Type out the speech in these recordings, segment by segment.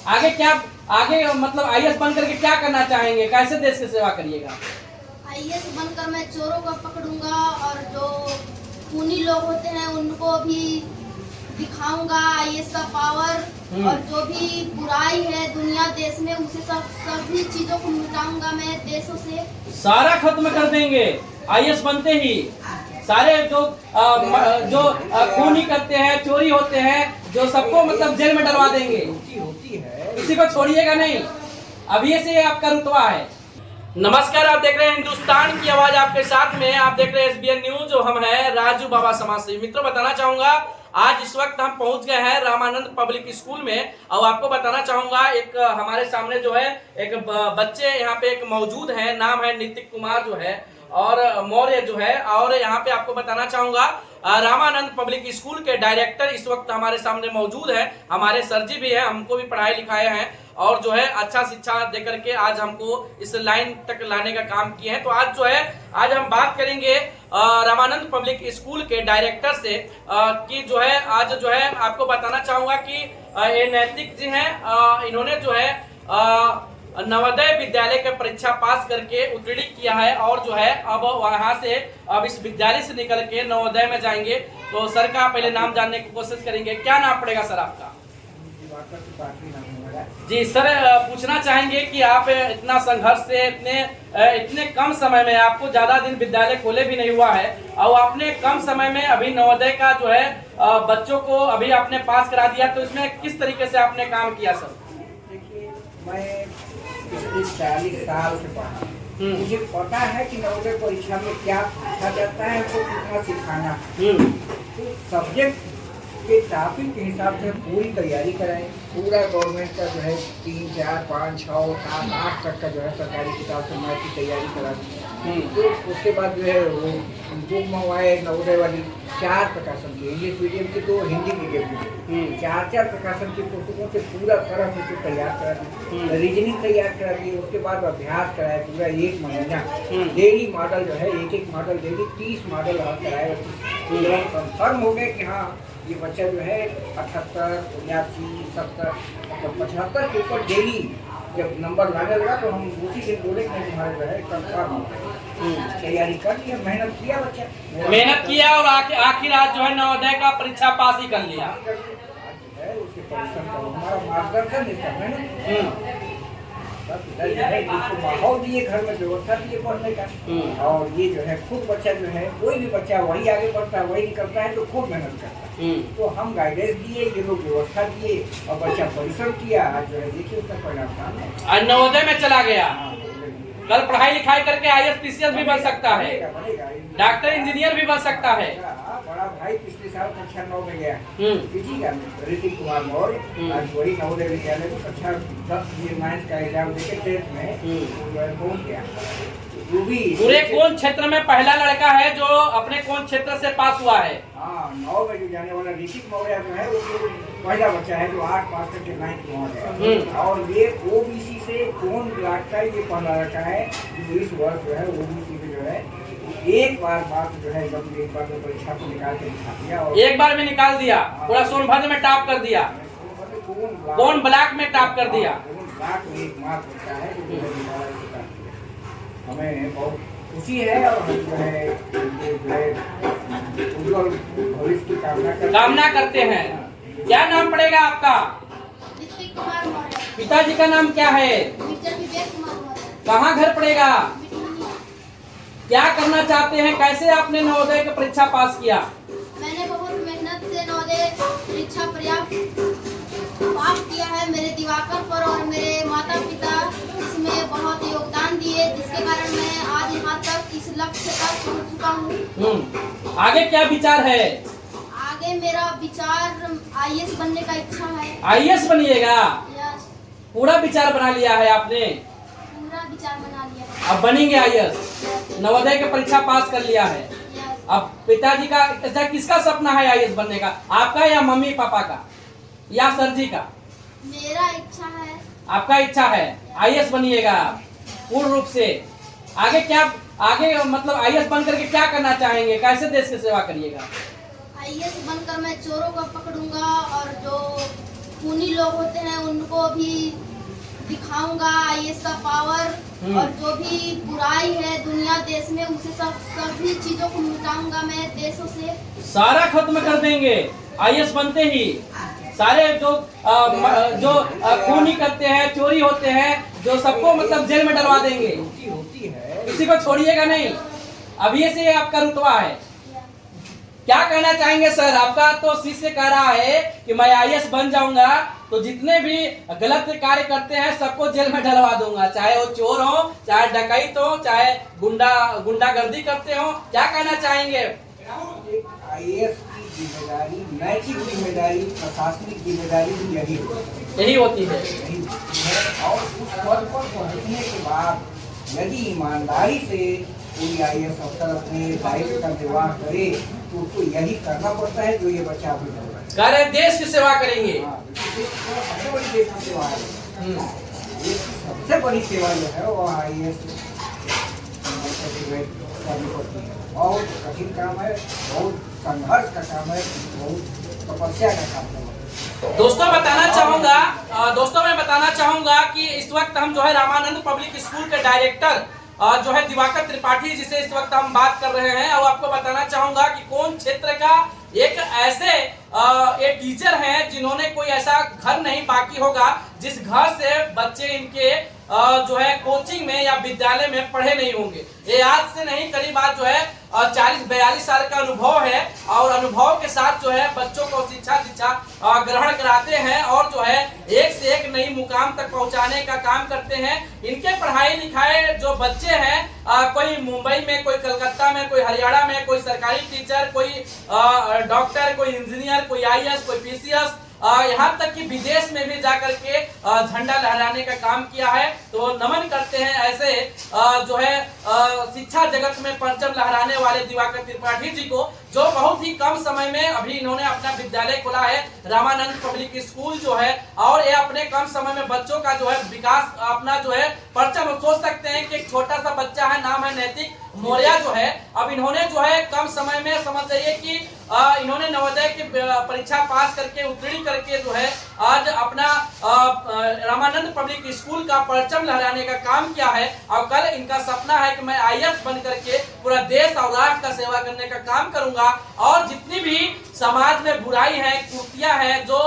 आगे क्या, आगे मतलब आईएएस बन करके क्या करना चाहेंगे, कैसे देश की सेवा करिएगा? आईएएस बनकर मैं चोरों को पकड़ूंगा और जो खूनी लोग होते हैं उनको भी दिखाऊंगा आईएएस का पावर। और जो भी बुराई है दुनिया देश में उसे सभी चीजों को मिटाऊंगा मैं देशों से। सारा खत्म कर देंगे आईएएस बनते ही। सारे जो खूनी करते हैं, चोरी होते हैं, जो सबको मतलब जेल में डलवा देंगे। किसी को छोड़िएगा नहीं। अभी से आपका रुतबा है। नमस्कार, आप देख रहे हैं हिंदुस्तान की आवाज आपके साथ में। आप देख रहे हैं एसबीएन न्यूज। जो हम है राजू बाबा समाज सेवी। मित्रों, बताना चाहूंगा आज इस वक्त हम पहुंच गए हैं रामानंद पब्लिक स्कूल में। और आपको बताना चाहूंगा एक हमारे सामने जो है एक बच्चे यहाँ पे एक मौजूद है, नाम है नितिक कुमार जो है और मौर्य जो है। और यहाँ पे आपको बताना चाहूंगा रामानंद पब्लिक स्कूल के डायरेक्टर इस वक्त हमारे सामने मौजूद है। हमारे सर जी भी है, हमको भी पढ़ाई लिखाए हैं और जो है अच्छा शिक्षा देकर के आज हमको इस लाइन तक लाने का काम किए हैं। तो आज जो है आज हम बात करेंगे रामानंद पब्लिक स्कूल के डायरेक्टर से कि जो है आज जो है आपको बताना चाहूंगा कि ये नैतिक जी हैं। इन्होंने जो है नवोदय विद्यालय का परीक्षा पास करके उत्तीर्ण किया है और जो है अब वहां से अब इस विद्यालय से निकल के नवोदय में जाएंगे। तो सर का पहले नाम जानने की कोशिश करेंगे। क्या नाम पड़ेगा सर आपका? जी सर, पूछना चाहेंगे कि आप इतना संघर्ष से इतने कम समय में, आपको ज्यादा दिन विद्यालय खोले भी नहीं हुआ है और आपने कम समय में अभी नवोदय का जो है बच्चों को अभी आपने पास करा दिया, तो इसमें किस तरीके से आपने काम किया सर? देखिए, मैं पिछले 40 साल से पढ़ा, मुझे पता है कि नवोदय परीक्षा में क्या पूछा जाता है, वो कितना सिखाना। तो सब्जेक्ट के टॉपिक के हिसाब से पूरी तैयारी कराएं। पूरा गवर्नमेंट का जो है 3, 4, 5, 6, 7, 8 तक का जो है सरकारी किताब से मैथ की तैयारी करा दी। तो उसके बाद जो है वो बुक मंगवाए नवोदय वाली 4 प्रकाशन की, इंग्लिश मीडियम की तो हिंदी मीडियम की 4 प्रकाशन की पुस्तकों से पूरा तरह से तैयार करा दी, रीजनिंग तैयार करा दी। उसके बाद अभ्यास कराया पूरा 1 महीना। डेली मॉडल जो है एक मॉडल डेली 30 मॉडल कराए। कंफर्म हो गए कि हाँ ये बच्चा जो है 78, 79, 70, 75 के ऊपर डेली जब नंबर लाने लगा तो हम उसी दिन बोले कि तुम्हारे जो है कंफर्म तैयारी कर लिया, मेहनत किया बच्चा, मेहनत किया और आखिर आज जो है नवोदय का परीक्षा पास ही कर लिया। उसके परिश्रम का हमारा मार्गदर्शन इसका मेहनत माहौल दिए, घर में व्यवस्था दिए पढ़ने का। और ये जो है खुद बच्चा जो है कोई भी बच्चा वही आगे बढ़ता है, वही निकलता है तो खूब मेहनत करता है। तो हम गाइडेंस दिए, ये लोग व्यवस्था दिए और बच्चा परिश्रम किया। आज जो है देखिए उसका परिणाम सामने आज नवोदय में चला गया। कल पढ़ाई लिखाई करके आईएएस पीसीएस भी बन सकता है, डॉक्टर इंजीनियर भी बन सकता है। बड़ा भाई पिछले साल कक्षा 9 में गया, किसी का ऋतिक कुमार मौर्य, आज वही नवोदय विद्यालय में कक्षा 10 9 का एग्जाम देके 10th में पहुंच गया। पूरे कौन क्षेत्र में पहला लड़का है जो अपने कौन क्षेत्र से पास हुआ है? हाँ, 9 में जो जाने वाला ऋतिक मौर्य जो है वो पहला बच्चा है जो 8 पास करके 9th पहुंच गया। और ये ओबीसी से कौन ब्लॉक का ये पहला लड़का है जो इस वर्ष जो है ओबीसी में जो है एक बार बात जो है जब एक बार परीक्षा को निकाल के दिखा दिया और एक बार में निकाल दिया, पूरा सोनभद्र में टॉप कर दिया। कौन ब्लॉक में टॉप कर दिया? ब्लॉक में एक मार्क होता है जो हमें बहुत खुशी है और हम जो है उज्जवल भविष्य की कामना करते हैं। क्या नाम पड़ेगा आपका? नितिक कुमार मौर्य। पिताजी का नाम क्या है? कहाँ घर पड़ेगा? क्या करना चाहते हैं? कैसे आपने नवोदय की परीक्षा पास किया? मैंने बहुत मेहनत से नवोदय परीक्षा पास किया है। मेरे दिवाकर पर और मेरे माता पिता इसमें बहुत योगदान दिए, जिसके कारण मैं आज यहाँ तक इस लक्ष्य तक पहुँच चुका हूँ। आगे क्या विचार है? आगे मेरा विचार आईएएस बनने का इच्छा है। आईएएस बनिएगा? पूरा विचार बना लिया है आपने? पूरा विचार बना लिया है। अब बनेंगे आईएएस? नवोदय की परीक्षा पास कर लिया है। अब पिताजी का किसका सपना है आईएएस बनने का? आपका या मम्मी पापा का या सर जी का? मेरा इच्छा है। आपका इच्छा है आईएएस बनिएगा पूर्ण रूप से। आगे क्या, आगे मतलब आईएएस बन करके क्या करना चाहेंगे, कैसे देश की सेवा करिएगा? आईएएस बनकर मैं चोरों को पकड़ूंगा और जो खूनी लोग होते हैं उनको भी दिखाऊंगा आईएएस का पावर और जो भी बुराई है दुनिया देश में उसे सभी चीजों को मिटाऊंगा मैं देशों से। सारा खत्म कर देंगे आईएएस बनते ही। सारे जो खूनी करते हैं, चोरी होते हैं, जो सबको मतलब जेल में डलवा देंगे। होती है, किसी को छोड़िएगा नहीं। अभी से आपका रुतबा है। क्या कहना चाहेंगे सर? आपका तो शिष्य कह रहा है कि मैं आईएएस बन जाऊंगा तो जितने भी गलत कार्य करते हैं सबको जेल में डलवा दूंगा, चाहे वो चोर हो, चाहे डकैत हो, चाहे गुंडागर्दी करते हो। क्या कहना चाहेंगे? आईएएस की जिम्मेदारी, नैतिक जिम्मेदारी, प्रशासनिक जिम्मेदारी भी यही होती है। और उस पद पर पहुंचने के बाद यदि ईमानदारी से कोई आईएएस अफसर अपने दायित्व का निर्वाह करे तो उसको यही करना पड़ता है जो ये बच्चा अभी कर रहा है। कह रहे देश की सेवा करेंगे। सबसे बड़ी देश की सेवा है। देश की सबसे बड़ी सेवा जो है वो आईएएस करनी पड़ती है। बहुत कठिन काम है, बहुत संघर्ष का काम है, बहुत तपस्या का काम है। दोस्तों मैं बताना चाहूंगा कि इस वक्त हम जो है रामानंद पब्लिक स्कूल के डायरेक्टर जो है दिवाकर त्रिपाठी जिसे इस वक्त हम बात कर रहे हैं, और आपको बताना चाहूंगा कि कौन क्षेत्र का एक ऐसे एक टीचर हैं जिन्होंने कोई ऐसा घर नहीं बाकी होगा जिस घर से बच्चे इनके जो है कोचिंग में या विद्यालय में पढ़े नहीं होंगे। ये आज से नहीं, करीब आज जो है 40-42 साल का अनुभव है, और अनुभव के साथ जो है बच्चों को शिक्षा ग्रहण कराते हैं और जो है एक से एक नई मुकाम तक पहुंचाने का काम करते हैं। इनके पढ़ाई लिखाए जो बच्चे हैं, कोई मुंबई में, कोई कलकत्ता में, कोई हरियाणा में, कोई सरकारी टीचर, कोई डॉक्टर, कोई इंजीनियर, कोई आईएएस, कोई पीसीएस, यहाँ तक कि विदेश में भी जाकर के झंडा लहराने का काम किया है। तो नमन करते हैं ऐसे जो है शिक्षा जगत में परचम लहराने वाले दिवाकर त्रिपाठी जी को, जो बहुत ही कम समय में अभी इन्होंने अपना विद्यालय खोला है रामानंद पब्लिक स्कूल जो है, और ये अपने कम समय में बच्चों का जो है विकास, अपना जो है परचम, सोच सकते हैं कि एक छोटा सा बच्चा है, नाम है नैतिक मौर्य जो है, अब इन्होंने जो है कम समय में समझ जाइए कि इन्होंने नवोदय की परीक्षा पास करके उत्तीर्ण करके जो है आज अपना रामानंद पब्लिक स्कूल का परचम लहराने का काम किया है। और कल इनका सपना है कि मैं आईएएस बन करके पूरा देश और राष्ट्र का सेवा करने का काम करूंगा, और जितनी भी समाज में बुराई है, कुर्तियां है, जो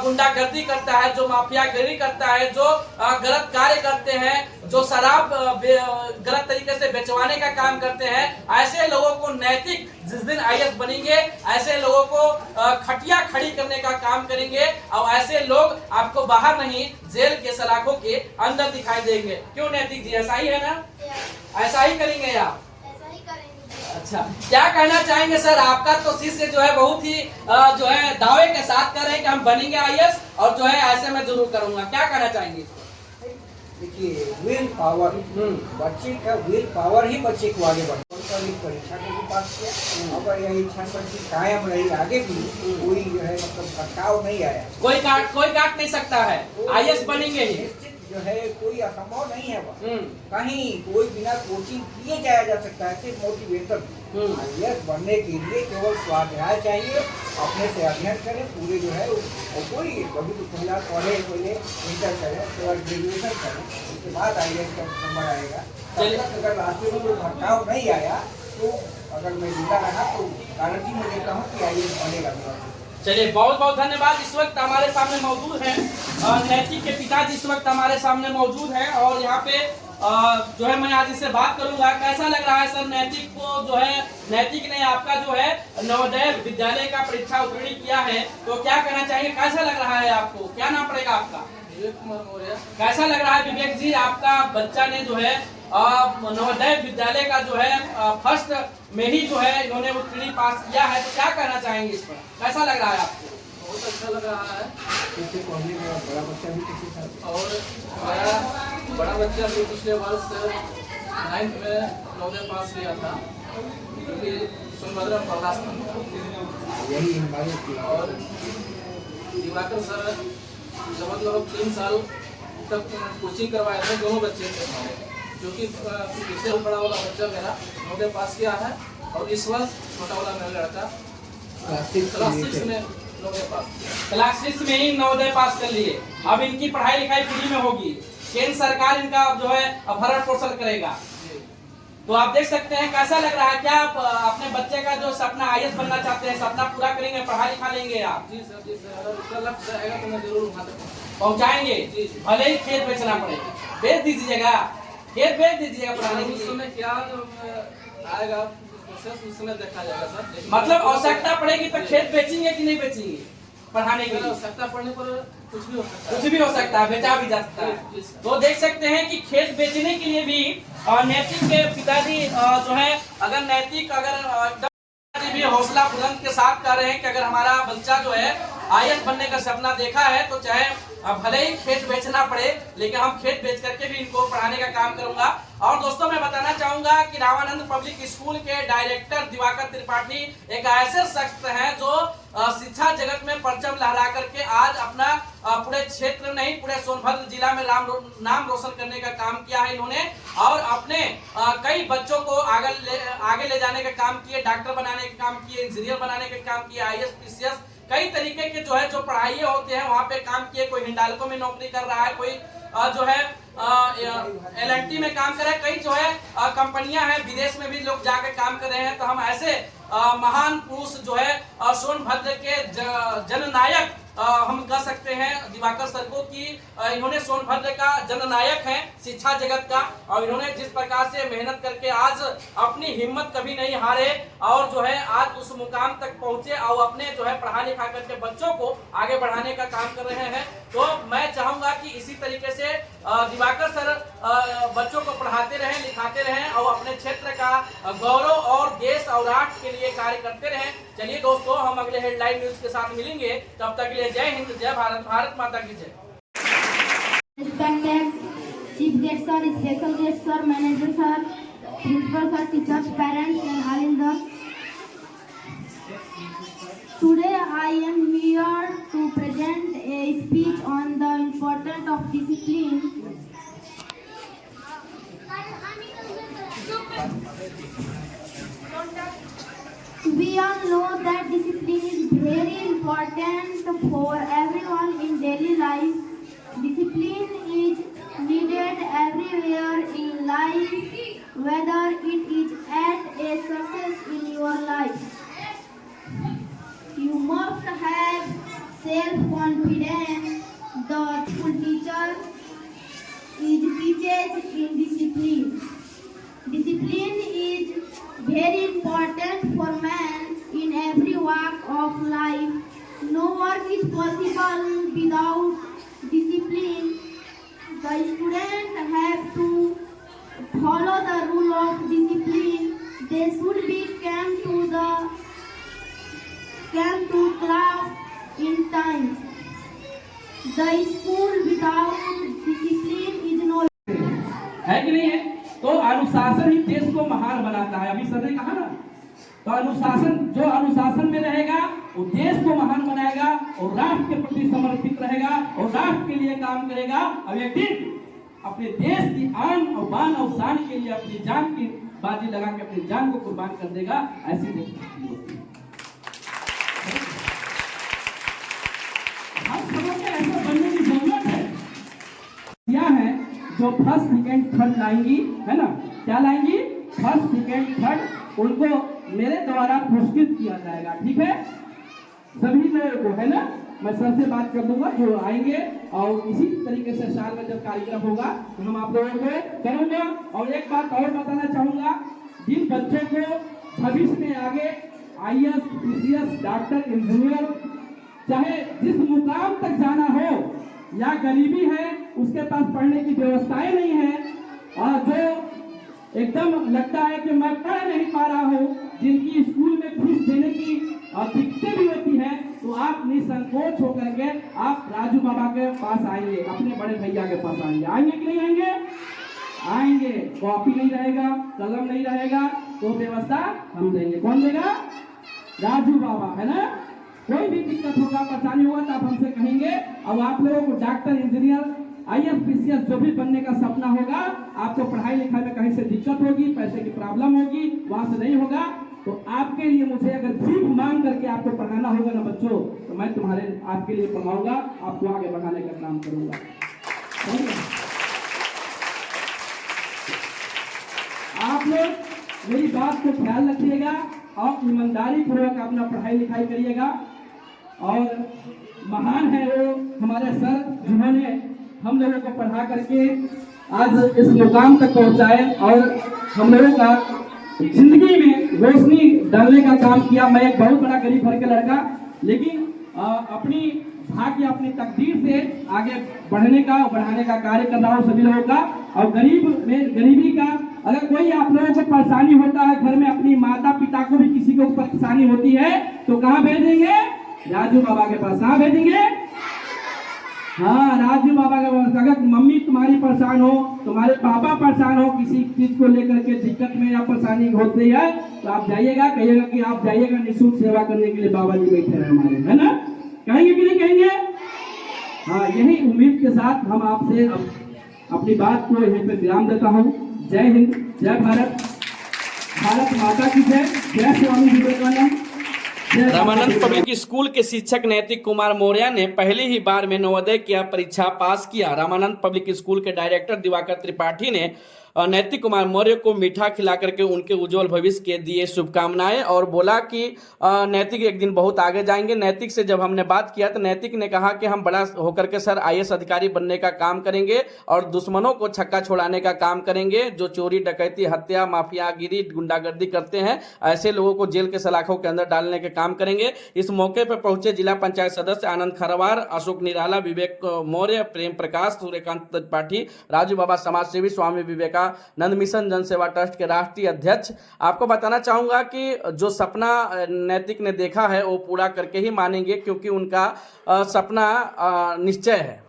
गुंडागर्दी करता है, जो माफियागिरी करता है, जो गलत कार्य करते हैं, जो शराब गलत तरीके से बेचवाने का काम करते हैं, ऐसे लोगों को नैतिक, जिस दिन आईएएस बनेंगे ऐसे लोगों को खटिया खड़ी करने का काम करेंगे, और ऐसे लोग आपको बाहर नहीं जेल के सलाखों के अंदर दिखाई देंगे। क्यों नैतिक जी, ऐसा ही है ना? ऐसा ही करेंगे आप? ऐसा ही करेंगे। अच्छा, क्या कहना चाहेंगे सर? आपका तो शिष्य जो है बहुत ही जो है दावे के साथ कर रहे हैं कि हम बनेंगे आईएएस, और जो है ऐसे मैं जरूर करूंगा। क्या कहना चाहेंगे? देखिए, विल पावर, बच्चे का विल पावर ही बच्चे को आगे बढ़ा। परीक्षा को भी पास किया, अगर यह इच्छा शक्ति कायम रही आगे भी, कोई जो है मतलब भटकाव नहीं आया, कोई काट नहीं सकता है, आईएएस बनेंगे ही। निश्चित जो है कोई असंभव नहीं है वह, कहीं कोई बिना कोचिंग किए जाया जा सकता है। सिर्फ मोटिवेशन, आईएएस बनने के लिए केवल स्वाध्याय चाहिए, अपने से अध्ययन करें पूरे जो है, और कोई कभी तो पहला पढ़े, पहले इंटर करें, उसके बाद ग्रेजुएशन करें, उसके बाद आईएएस का नंबर आएगा। अगर रास्ते में कोई भटकाव नहीं आया तो अगर मैं जिंदा रहा तो गारंटी मैं देता हूँ कि आईएएस बनेगा। चलिए, बहुत बहुत धन्यवाद। इस वक्त हमारे सामने मौजूद हैं नैतिक के पिताजी, इस वक्त हमारे सामने मौजूद हैं, और यहाँ पे जो है मैं आज इससे बात करूंगा। कैसा लग रहा है सर नैतिक को, जो है नैतिक ने आपका जो है नवोदय विद्यालय का परीक्षा उत्तीर्ण किया है, तो क्या कहना चाहिए? कैसा लग रहा है आपको? क्या नाम पड़ेगा आपका? विवेक कुमार मौर्य। कैसा लग रहा है विवेक जी, आपका बच्चा ने जो है नवोदय विद्यालय का जो है फर्स्ट में ही जो है इन्होंने उत्तीर्ण पास किया है, तो क्या कहना चाहेंगे इस पर? कैसा लग रहा है आपको? बहुत अच्छा लग रहा है। इससे पढ़ने का बड़ा बच्चा भी किसी साथ, और मेरा बड़ा बच्चा भी पिछले वर्ष 9th में नवोदय पास किया था, क्योंकि सोनभद्र में पढ़ा था। यही हमारे, और दिवाकर सर जब मतलब 3 साल तक कोचिंग करवाए थे दोनों बच्चे थे हमारे, जो कि पिछले बड़ा वाला बच्चा मेरा नवोदय पास किया है, और इस वर्ष छोटा वाला मेरा लड़का क्लास 6 में नवोदय पास किया। क्लास 6 में ही नवोदय पास कर लिए। अब इनकी पढ़ाई लिखाई फ्री में होगी, केंद्र सरकार इनका जो है भरण पोषण करेगा। तो आप देख सकते हैं कैसा लग रहा है, क्या आप अपने बच्चे का जो सपना IAS बनना चाहते हैं सपना पूरा करेंगे, पढ़ा लिखा लेंगे आप? जी सर, जी सर, अगर उसका लक्ष्य रहेगा तो मैं जरूर वहाँ तक पहुँचाएंगे। जी। भले ही खेत बेचना पड़े, बेच दीजिएगा, खेत बेच दीजिएगा पढ़ाने के उस लिए। समय क्या आएगा प्रोसेस उस समय देखा जाएगा सर। लेकिन मतलब आवश्यकता पड़ेगी तो खेत बेचेंगे कि नहीं बेचेंगे पढ़ाने के लिए? आवश्यकता पड़ने पर कुछ भी हो सकता है। कुछ भी हो सकता है, बेचा भी जा सकता है। जी, सर। तो देख सकते हैं कि खेत बेचने के लिए भी नैतिक के पिताजी जो है अगर नैतिक पिताजी भी हौसला बुलंद के साथ कह रहे हैं कि अगर हमारा बच्चा जो है IAS बनने का सपना देखा है तो चाहे भले ही खेत बेचना पड़े लेकिन हम खेत बेच करके भी इनको पढ़ाने का काम करूंगा। और दोस्तों मैं बताना चाहूंगा कि रामानंद पब्लिक स्कूल के डायरेक्टर दिवाकर त्रिपाठी एक ऐसे शख्स हैं जो शिक्षा जगत में परचम लहरा करके आज अपना पूरे क्षेत्र नहीं पूरे सोनभद्र जिला में नाम रोशन करने का काम किया है इन्होंने। और अपने कई बच्चों को आगे ले जाने का काम किए, डॉक्टर बनाने का काम किए, इंजीनियर बनाने का काम किए, IAS PCS कई तरीके के जो है जो पढ़ाई होते हैं वहाँ पे काम किए। कोई हिंडाल्को में नौकरी कर रहा है, कोई जो है LNT में काम कर रहा है, कई जो है कंपनियां हैं, विदेश में भी लोग जाकर काम कर रहे हैं। तो हम ऐसे महान पुरुष जो है सोनभद्र के जननायक हम कह सकते हैं दिवाकर सर को कि इन्होंने सोनभद्र का जननायक है शिक्षा जगत का। और इन्होंने जिस प्रकार से मेहनत करके आज अपनी हिम्मत कभी नहीं हारे और जो है आज उस मुकाम तक पहुंचे और अपने जो है पढ़ा लिखा करके बच्चों को आगे बढ़ाने का काम कर रहे हैं। तो मैं चाहूंगा कि इसी तरीके से दिवाकर सर बच्चों को पढ़ाते रहें, लिखाते रहें और अपने क्षेत्र का गौरव और देश और राष्ट्र के लिए कार्य करते रहें। चलिए दोस्तों हम अगले हेडलाइन न्यूज के साथ मिलेंगे, तब तक के लिए जय हिंद, जय भारत, भारत माता की जय। Respected Chief Guest Sir, Special Guest Sir, Manager Sir, Principal Sir, teachers, parents and all in the. Today I am here to present a speech on the importance of discipline. We all know that discipline is very important for everyone in daily life. Discipline is needed everywhere in life, whether it is at a success in your life. You must have self-confidence. The school teacher teaches in discipline. Discipline is very important for man in every walk of life. No work is possible without discipline. The students have to follow the rule of discipline. They should be come to class in time. The school without discipline is no. है कि नहीं है? तो अनुशासन ही देश को महान बनाता है। अभी सर ने कहा ना, तो अनुशासन जो अनुशासन में रहेगा वो देश को महान बनाएगा और राष्ट्र के प्रति समर्पित रहेगा और राष्ट्र के लिए काम करेगा और एक दिन अपने देश की आन और बान और शान के लिए अपनी जान की बाजी लगा के अपनी जान को कुर्बान कर देगा। ऐसी देशभक्ति होती है। हम सबों को ऐसा बनने की जरूरत है। क्या है जो फर्स्ट सेकेंड थर्ड लाएंगी, है ना, क्या लाएंगी? फर्स्ट सेकेंड थर्ड, उनको मेरे द्वारा पुरस्कृत किया जाएगा। ठीक है, सभी लोगों को, है ना। मैं सर से बात कर लूंगा जो आएंगे और इसी तरीके से साल में जब कार्यक्रम होगा तो हम आप लोगों को करूंगा। और एक बात और बताना चाहूंगा, जिन बच्चों को भविष्य में आगे IAS PCS डॉक्टर इंजीनियर चाहे जिस मुकाम तक जाना हो या गरीबी है उसके पास पढ़ने की व्यवस्थाएं नहीं है और जो एकदम लगता है कि मैं पढ़ नहीं पा रहा हूँ, जिनकी स्कूल में फीस देने की दिक्कतें भी होती है, तो आप निसंकोच होकर के आप राजू बाबा के पास आएंगे, अपने बड़े भैया के पास आएंगे। आएंगे कि नहीं आएंगे? आएंगे। कॉपी नहीं रहेगा, कलम नहीं रहेगा, तो व्यवस्था हम देंगे। कौन देगा? राजू बाबा, है ना। कोई भी दिक्कत होगा, परेशानी होगा तो आप हमसे कहेंगे और आप लोगों को डॉक्टर इंजीनियर IAS PCS जो भी बनने का सपना होगा, आपको पढ़ाई लिखाई में कहीं से दिक्कत होगी, पैसे की प्रॉब्लम होगी, वहां से नहीं होगा, तो आपके लिए मुझे अगर भीख मांग करके आपको पढ़ाना होगा ना बच्चों, तो मैं आपके लिए पढ़ाऊंगा, आपको आगे बढ़ाने का काम करूंगा। बात को ख्याल रखिएगा और ईमानदारी पूर्वक अपना पढ़ाई लिखाई करिएगा। और महान है वो हमारे सर जिन्होंने हम लोगों को पढ़ा करके आज इस मुकाम तक पहुंचाए और हम लोगों का जिंदगी में रोशनी डालने का काम किया। मैं एक बहुत बड़ा गरीब घर का लड़का, लेकिन अपनी भाग्य अपनी तकदीर से आगे बढ़ने का बढ़ाने का कार्य कर रहा हूँ सभी लोगों का। और गरीबी का अगर कोई आप लोगों को परेशानी होता है घर में, अपनी माता पिता को भी किसी को परेशानी होती है तो कहाँ भेजेंगे? राजू बाबा के पास। कहाँ भेजेंगे? हाँ, राजू बाबा के पास। अगर मम्मी तुम्हारी परेशान हो, तुम्हारे पापा परेशान हो, किसी चीज को लेकर के दिक्कत में या परेशानी होती है तो आप जाइएगा, कहिएगा कि आप जाइएगा, निःशुल्क सेवा करने के लिए बाबा जी बैठे हैं हमारे, है ना? कहेंगे कि नहीं कहेंगे? हाँ, यही उम्मीद के साथ हम आपसे अपनी बात को यहीं पे विराम देता हूँ। जय हिंद, जय भारत, भारत माता की जय, जय स्वामी विवेकानंद। रामानंद पब्लिक स्कूल के शिक्षक नैतिक कुमार मौर्य ने पहली ही बार में नवोदय की परीक्षा पास किया। रामानंद पब्लिक स्कूल के डायरेक्टर दिवाकर त्रिपाठी ने नैतिक कुमार मौर्य को मीठा खिला करके उनके उज्जवल भविष्य के दिए शुभकामनाएं और बोला कि नैतिक एक दिन बहुत आगे जाएंगे। नैतिक से जब हमने बात किया तो नैतिक ने कहा कि हम बड़ा होकर के सर IAS अधिकारी बनने का काम करेंगे और दुश्मनों को छक्का छोड़ाने का काम करेंगे। जो चोरी डकैती हत्या माफियागिरी गुंडागर्दी करते हैं ऐसे लोगों को जेल के सलाखों के अंदर डालने के काम करेंगे। इस मौके पर पहुंचे जिला पंचायत सदस्य आनंद खरवार, अशोक निराला, विवेक मौर्य, प्रेम प्रकाश, सूर्यकांत त्रिपाठी, राजू बाबा समाज सेवी, स्वामी विवेकानंद मिशन जनसेवा ट्रस्ट के राष्ट्रीय अध्यक्ष। आपको बताना चाहूंगा कि जो सपना नैतिक ने देखा है वो पूरा करके ही मानेंगे, क्योंकि उनका सपना निश्चय है।